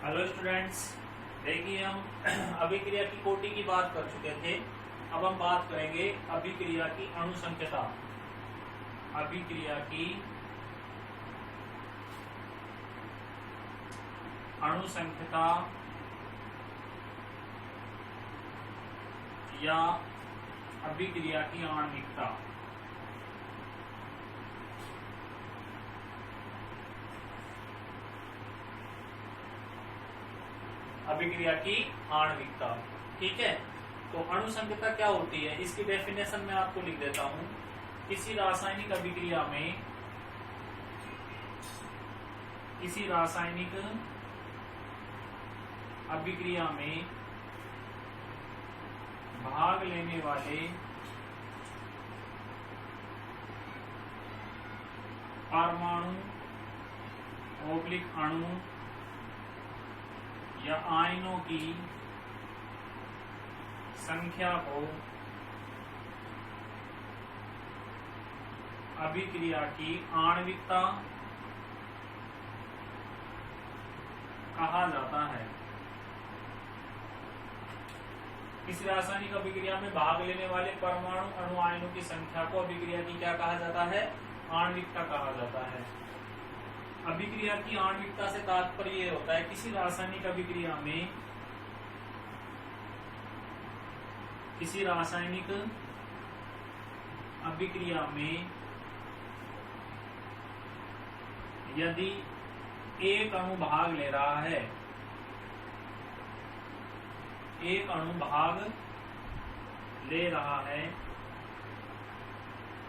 Hello students, देखिए हम अभिक्रिया की कोटि की बात कर चुके थे। अब हम बात करेंगे अभिक्रिया की अणुसंख्यता। अभिक्रिया की अणुसंख्यता या अभिक्रिया की आणविकता। अभिक्रिया की आणविकता, ठीक है। तो अणुसंख्यता क्या होती है, इसकी डेफिनेशन मैं आपको लिख देता हूं। किसी रासायनिक अभिक्रिया में भाग लेने वाले परमाणु अणु या आयनों की संख्या को अभिक्रिया की आणविकता कहा जाता है। किसी रासायनिक अभिक्रिया में भाग लेने वाले परमाणु अणु आयनों की संख्या को अभिक्रिया की क्या कहा जाता है? आणविकता कहा जाता है। अभिक्रिया की आणविकता से तात्पर्य यह होता है किसी रासायनिक अभिक्रिया में यदि एक अणु भाग ले रहा है,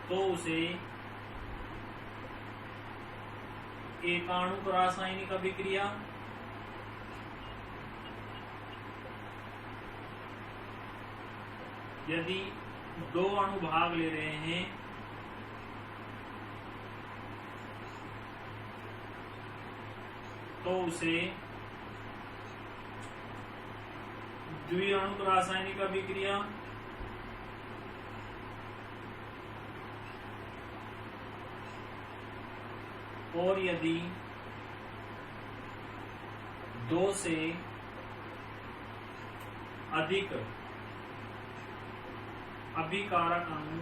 तो उसे एकाणुक रासायनिक अभिक्रिया यदि दो अणु भाग ले रहे हैं तो उसे द्विअणुक रासायनिक अभिक्रिया और यदि दो से अधिक अभिकारक अणु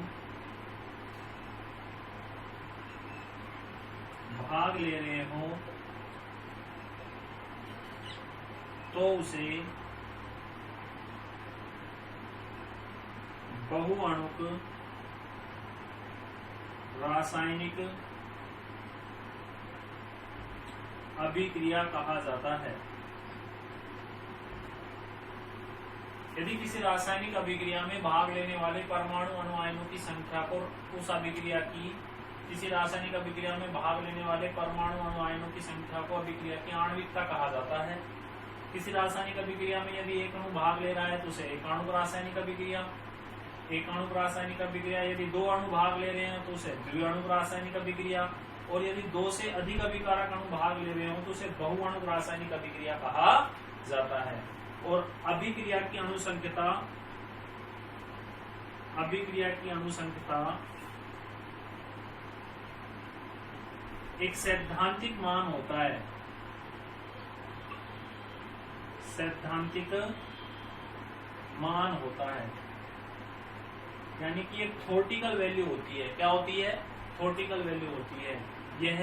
भाग ले रहे हों तो उसे बहुअणुक रासायनिक अभिक्रिया कहा जाता है। यदि किसी रासायनिक अभिक्रिया में भाग लेने वाले परमाणु अणु आयनों की संख्या को उस अभिक्रिया की किसी रासायनिक अभिक्रिया में भाग लेने वाले परमाणु अणु आयनों की संख्या को अभिक्रिया की आणविकता कहा जाता है। किसी रासायनिक अभिक्रिया में यदि एक अणु भाग ले रहा है तो उसे एकाणुक रासायनिक अभिक्रिया, एकाणुक रासायनिक अभिक्रिया यदि दो अणु भाग ले रहे हैं तो उसे द्विअणुक रासायनिक अभिक्रिया, और यदि दो से अधिक अभिकारक अणु भाग ले रहे हो तो उसे बहुअणुक रासायनिक अभिक्रिया कहा जाता है। और अभिक्रिया की अणुसंख्यता एक सैद्धांतिक मान होता है। सैद्धांतिक मान होता है, यानी कि एक थ्योरेटिकल वैल्यू होती है। क्या होती है? थ्योरेटिकल वैल्यू होती है। यह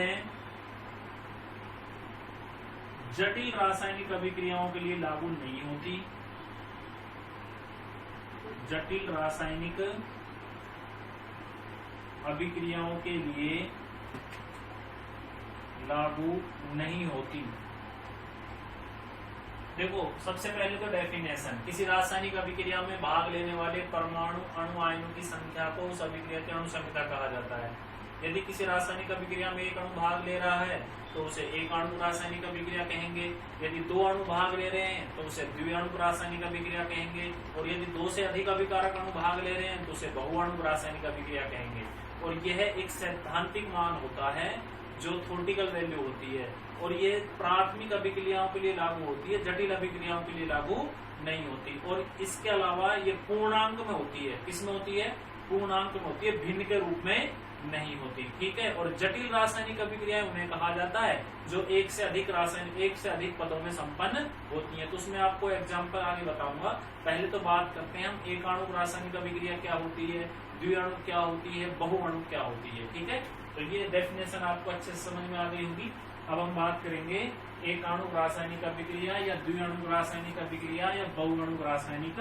जटिल रासायनिक अभिक्रियाओं के लिए लागू नहीं होती। जटिल रासायनिक अभिक्रियाओं के लिए लागू नहीं होती। देखो, सबसे पहले तो डेफिनेशन, किसी रासायनिक अभिक्रिया में भाग लेने वाले परमाणु अणु आयनों की संख्या को उस अभिक्रिया की अणुसंख्यता कहा जाता है। यदि किसी रासायनिक अभिक्रिया में एक अणु भाग ले रहा है तो उसे एकाणुक रासायनिक अभिक्रिया कहेंगे। यदि दो अणु भाग ले रहे हैं तो उसे द्विअणुक रासायनिक अभिक्रिया कहेंगे। और यदि दो से अधिक अभिकारक अणु भाग ले रहे हैं तो उसे बहुअणुक रासायनिक अभिक्रिया कहेंगे। और यह एक सैद्धांतिक मान होता है जो थ्योरेटिकल वैल्यू होती है, और ये प्राथमिक अभिक्रियाओं के लिए लागू होती है, जटिल अभिक्रियाओं के लिए लागू नहीं होती। और इसके अलावा ये पूर्णांक में होती है। किसमें होती है? पूर्णांक में होती है, भिन्न के रूप में नहीं होती। ठीक है, और जटिल रासायनिक अभिक्रियाएं उन्हें कहा जाता है जो एक से अधिक पदों में संपन्न होती हैं। तो उसमें आपको एग्जांपल आगे बताऊंगा। पहले तो बात करते हैं हम एकाणुक रासायनिक अभिक्रिया क्या होती है, द्विअणु क्या होती है, बहुअणु क्या होती है। ठीक है, तो ये डेफिनेशन आपको अच्छे से समझ में आ गई होगी। अब हम बात करेंगे एकाणुक रासायनिक अभिक्रिया या द्विअणुक रासायनिक अभिक्रिया या बहुअणुक रासायनिक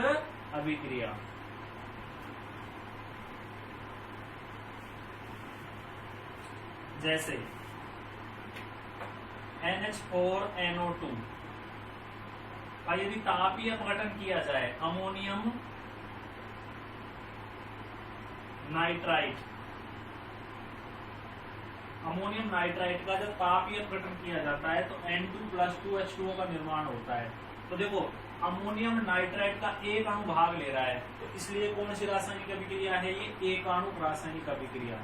अभिक्रिया। जैसे NH4NO2 का यदि तापीय अपघटन किया जाए अमोनियम नाइट्राइट, अमोनियम नाइट्राइट का जब तापीय अपघटन किया जाता है तो N2+2H2O का निर्माण होता है। तो देखो अमोनियम नाइट्राइट का एक अणु भाग ले रहा है, तो इसलिए कौन सी रासायनिक अभिक्रिया है ये, एकाणुक रासायनिक अभिक्रिया,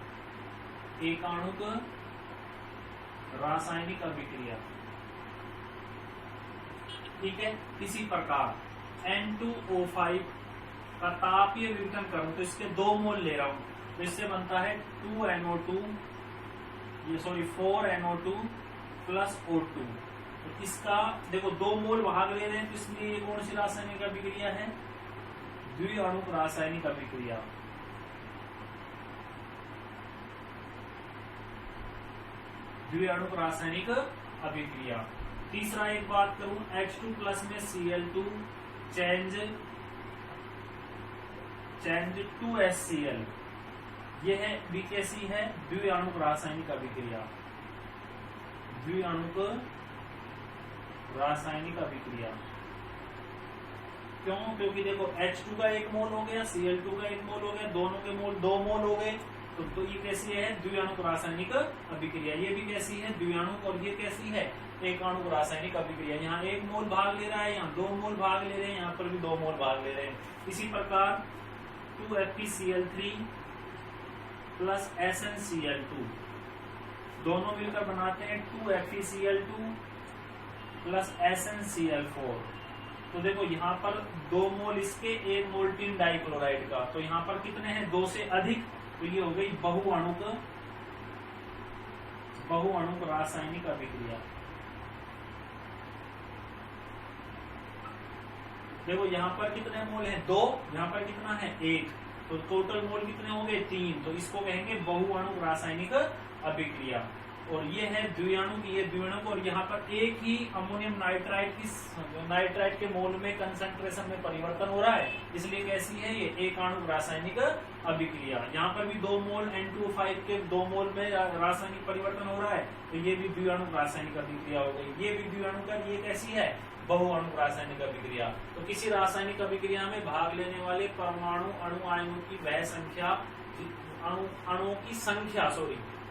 एकाणुक रासायनिक अभिक्रिया। ठीक है, इसी प्रकार N2O5 का तापीय विघटन करूं तो इसके 2 मोल ले रहा हूं, तो इससे बनता है 4NO2 प्लस O2। तो इसका देखो 2 मोल भाग ले रहे हैं, तो इसलिए ये कौन सी रासायनिक अभिक्रिया है, द्विअणुक रासायनिक अभिक्रिया। द्विअणुक रासायनिक अभिक्रिया। तीसरा एक बात करूं, H2 प्लस में Cl2 चेंज 2HCl, यह है भी कैसी है, द्विअणुक रासायनिक अभिक्रिया, द्विअणुक रासायनिक अभिक्रिया। क्यों, क्योंकि देखो H2 का 1 मोल हो गया, Cl2 का 1 मोल हो गया, दोनों के मोल 2 मोल हो गए, तो ये कैसी है, द्विअणुक रासायनिक अभिक्रिया। ये भी कैसी है, द्विअणुक, और ये कैसी है, एकाणुक रासायनिक अभिक्रिया। यहाँ 1 मोल भाग ले रहा है, यहाँ 2 मोल भाग ले रहे हैं, यहाँ पर भी 2 मोल भाग ले रहे हैं। इसी प्रकार 2FeCl3 प्लस SnCl2 दोनों मिलकर बनाते हैं 2FeCl2 प्लस SnCl4। तो देखो यहाँ पर 2 मोल इसके, 1 मोल टिन डाइक्लोराइड का, तो यहाँ पर कितने हैं, 2 से अधिक, तो ये हो गई बहुअणुक रासायनिक अभिक्रिया। देखो यहाँ पर कितने मोल हैं, 2, यहाँ पर कितना है, 1, तो टोटल मोल कितने होंगे, 3, तो इसको कहेंगे बहुअणुक रासायनिक अभिक्रिया। और ये है द्विअणुक, ये द्विअणुक, और यहाँ पर एक ही अमोनियम नाइट्राइट के मोल में कंसंट्रेशन में परिवर्तन हो रहा है, इसलिए कैसी है ये, एकाणुक रासायनिक अभिक्रिया। यहाँ पर भी 2 मोल N2O5 के 2 मोल में रासायनिक परिवर्तन हो रहा है, तो ये भी द्विअणुक रासायनिक अभिक्रिया हो गई। ये भी द्विअणुक है, ये कैसी है, बहुअणुक रासायनिक अभिक्रिया। तो किसी रासायनिक अभिक्रिया में भाग लेने वाले परमाणु अणु आयनों की वह संख्या, अणुओं की संख्या,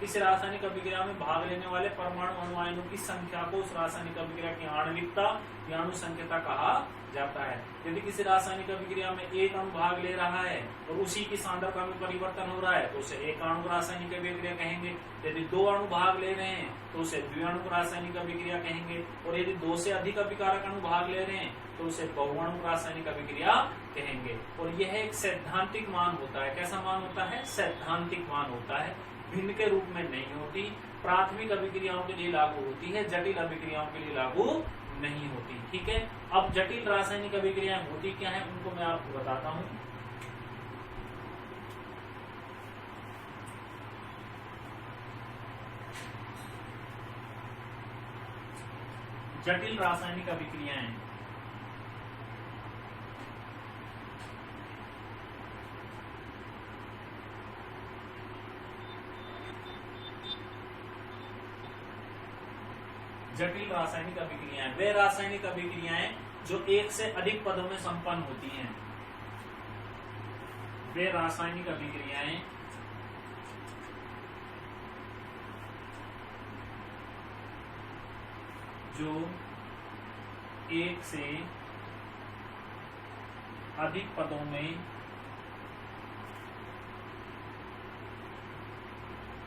किसी रासायनिक अभिक्रिया में भाग लेने वाले परमाणु अणु आयनों की संख्या को उस रासायनिक अभिक्रिया की आणविकता या अणुसंख्यता कहा जाता है। यदि किसी रासायनिक अभिक्रिया में एक अणु भाग ले रहा है और उसी की सांद्रता में परिवर्तन हो रहा है तो उसे एकाणुक रासायनिक अभिक्रिया कहेंगे। यदि 2 अणु भाग ले रहे हैं तो उसे द्विअणुक रासायनिक अभिक्रिया कहेंगे, और यदि 2 से अधिक अभिकारक अणु भाग ले रहे हैं तो उसे बहुअणुक रासायनिक अभिक्रिया कहेंगे। और यह एक सैद्धांतिक मान होता है। कैसा मान होता है, सैद्धांतिक मान होता है, भिन्न के रूप में नहीं होती। प्राथमिक अभिक्रियाओं के लिए लागू होती है, जटिल अभिक्रियाओं के लिए लागू नहीं होती। ठीक है, अब जटिल रासायनिक अभिक्रियाएं होती क्या है उनको मैं आपको बताता हूं। जटिल रासायनिक अभिक्रियाएं जटिल रासायनिक अभिक्रियाएं वे रासायनिक अभिक्रियाएं जो एक से अधिक पदों में संपन्न होती हैं। वे रासायनिक अभिक्रियाएं जो एक से अधिक पदों में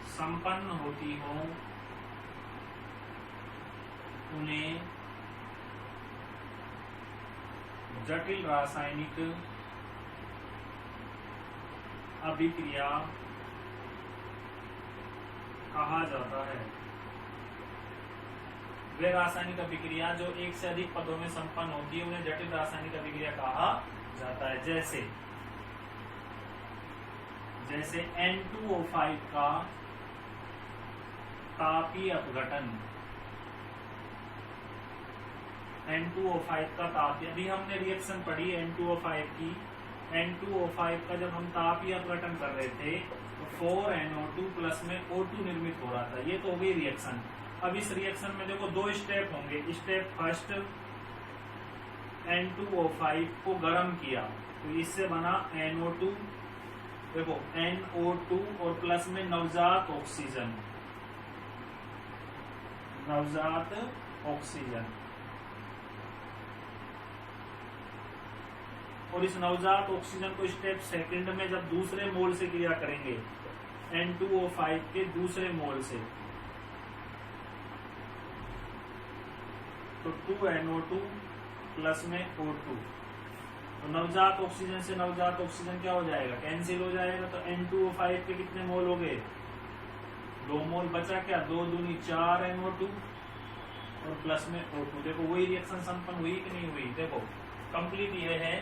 संपन्न होती हों उन्हें जटिल रासायनिक अभिक्रिया कहा जाता है। वे रासायनिक अभिक्रिया जो एक से अधिक पदों में संपन्न होती है उन्हें जटिल रासायनिक अभिक्रिया कहा जाता है। जैसे N2O5 का तापीय अपघटन, N2O5 का तापीय, अभी हमने रिएक्शन पढ़ी N2O5 की। N2O5 का जब हम तापीय अपघटन कर रहे थे तो 4NO2 प्लस में O2 निर्मित हो रहा था। ये तो हो गई रिएक्शन। अब इस रिएक्शन में देखो दो स्टेप होंगे। स्टेप फर्स्ट, N2O5 को गर्म किया तो इससे बना NO2, देखो NO2 और प्लस में नवजात ऑक्सीजन, और इस नवजात ऑक्सीजन को स्टेप सेकंड में जब दूसरे मोल से क्रिया करेंगे, N2O5 के दूसरे मोल से, तो 2NO2 प्लस में O2, तो नवजात ऑक्सीजन से नवजात ऑक्सीजन क्या हो जाएगा, कैंसिल हो जाएगा। तो N2O5 के कितने मोल हो गए, 2 मोल, बचा क्या, 2 दूनी 4 NO2 और प्लस में O2। देखो वही रिएक्शन संपन्न हुई कि नहीं हुई। देखो कंप्लीट ये है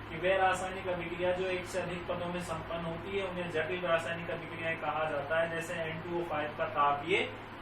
कि वे रासायनिक अभिक्रिया जो एक से अधिक पदों में संपन्न होती है उन्हें जटिल रासायनिक अभिक्रियाएं कहा जाता है। जैसे N2O5 का तापीय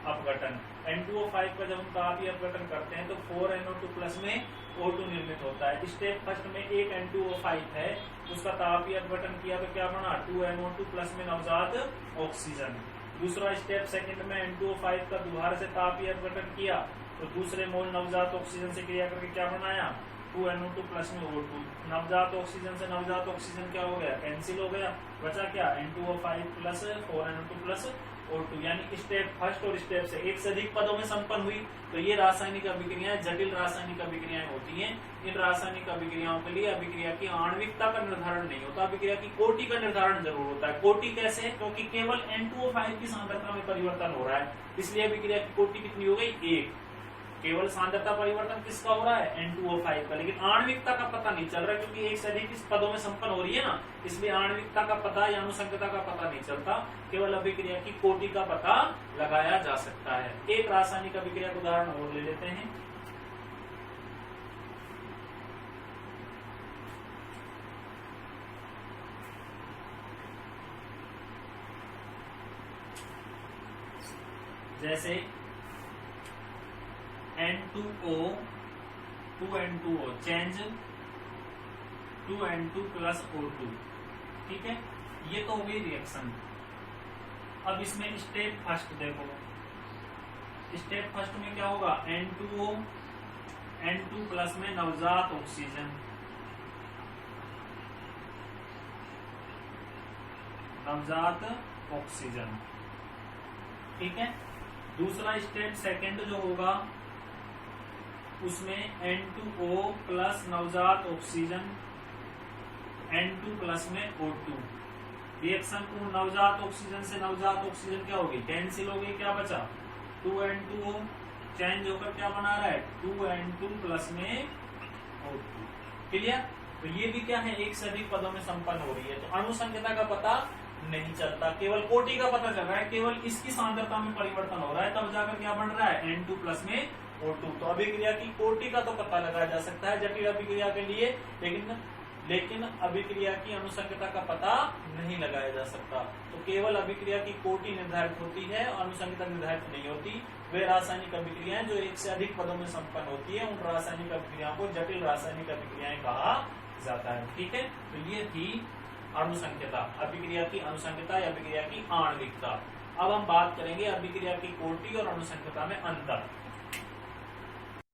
अपघटन, N2O5 का जब हम तापीय अपघटन करते हैं तो 4NO2 प्लस में O2 निर्मित होता है। स्टेप फर्स्ट में एक N2O5 है, उसका तापीय अपघटन किया तो क्या बना, 2NO2 प्लस में नवजात ऑक्सीजन। दूसरा स्टेप सेकंड में N2O5 का दोबारा से तापीय अपघटन किया तो दूसरे मोल नवजात ऑक्सीजन से क्रिया करके क्या बनाया, 2NO2 प्लस में O2। नवजात ऑक्सीजन से नवजात ऑक्सीजन क्या हो गया, कैंसिल हो गया, बचा क्या, N2O5 plus 4NO2 plus O2। यानी स्टेप फर्स्ट और स्टेप से एक से अधिक पदों में संपन्न हुई। तो ये रासायनिक अभिक्रियाएं जटिल रासायनिक अभिक्रियाएं होती हैं। इन रासायनिक अभिक्रियाओं के लिए अभिक्रिया की आणविकता का निर्धारण नहीं होता, अभिक्रिया की कोटि का निर्धारण जरूर होता है। कोटि कैसे है, क्योंकि केवल N2O5 की सांद्रता में परिवर्तन हो रहा है, इसलिए अभिक्रिया की कोटि कितनी हो गई, 1। केवल सांद्रता परिवर्तन किसका हो रहा है, N2O5 का, लेकिन आणविकता का पता नहीं चल रहा क्योंकि एक से अधिक इस पदों में संपन्न हो रही है ना, इसलिए आणविकता का पता या अनुसंगता का पता नहीं चलता। केवल अभिक्रिया की कोटि का पता लगाया जा सकता है। एक रासायनिक अभिक्रिया का उदाहरण और ले लेते हैं। जैसे N2O 2N2O change 2N2 plus O2, ठीक है, ये तो हो गई रिएक्शन। अब इसमें स्टेप फर्स्ट देखो, स्टेप फर्स्ट में क्या होगा, N2O N2 प्लस में नवजात ऑक्सीजन, ठीक है। दूसरा स्टेप सेकंड जो होगा उसमें N2O प्लस नवजात ऑक्सीजन N2 प्लस में O2। रिएक्शन को नवजात ऑक्सीजन से नवजात ऑक्सीजन क्या होगी, कैंसिल हो गई, क्या बचा, 2N2O चेंज होकर क्या बना रहा है, 2N2 प्लस में O2। क्लियर। तो ये भी क्या है, एक से अधिक पदों में संपन्न हो रही है, तो अनुसंगता का पता नहीं चलता, केवल कोटि का पता चल रहा है, केवल इसकी सांद्रता में परिवर्तन हो रहा है, तब जाकर क्या बन रहा है, N2 प्लस में O2। तो अभिक्रिया की कोटि का तो पता लगाया जा सकता है जटिल अभिक्रिया के लिए, लेकिन अभिक्रिया की अनुसंगता का पता नहीं लगाया जा सकता। तो केवल अभिक्रिया की कोटि निर्धारित होती है, अनुसंगता निर्धारित नहीं होती। वे रासायनिक अभिक्रियाएं जो एक से अधिक पदों में संपन्न होती है उन रासायनिक अभिक्रियाओं को जटिल रासायनिक अभिक्रियाएं कहा जाता है, ठीक है। तो ये थी अनुसंगता, अभिक्रिया की अनुसंगता या अभिक्रिया की आणविकता। अब हम बात करेंगे अभिक्रिया की कोटि और अनुसंगता में अंतर।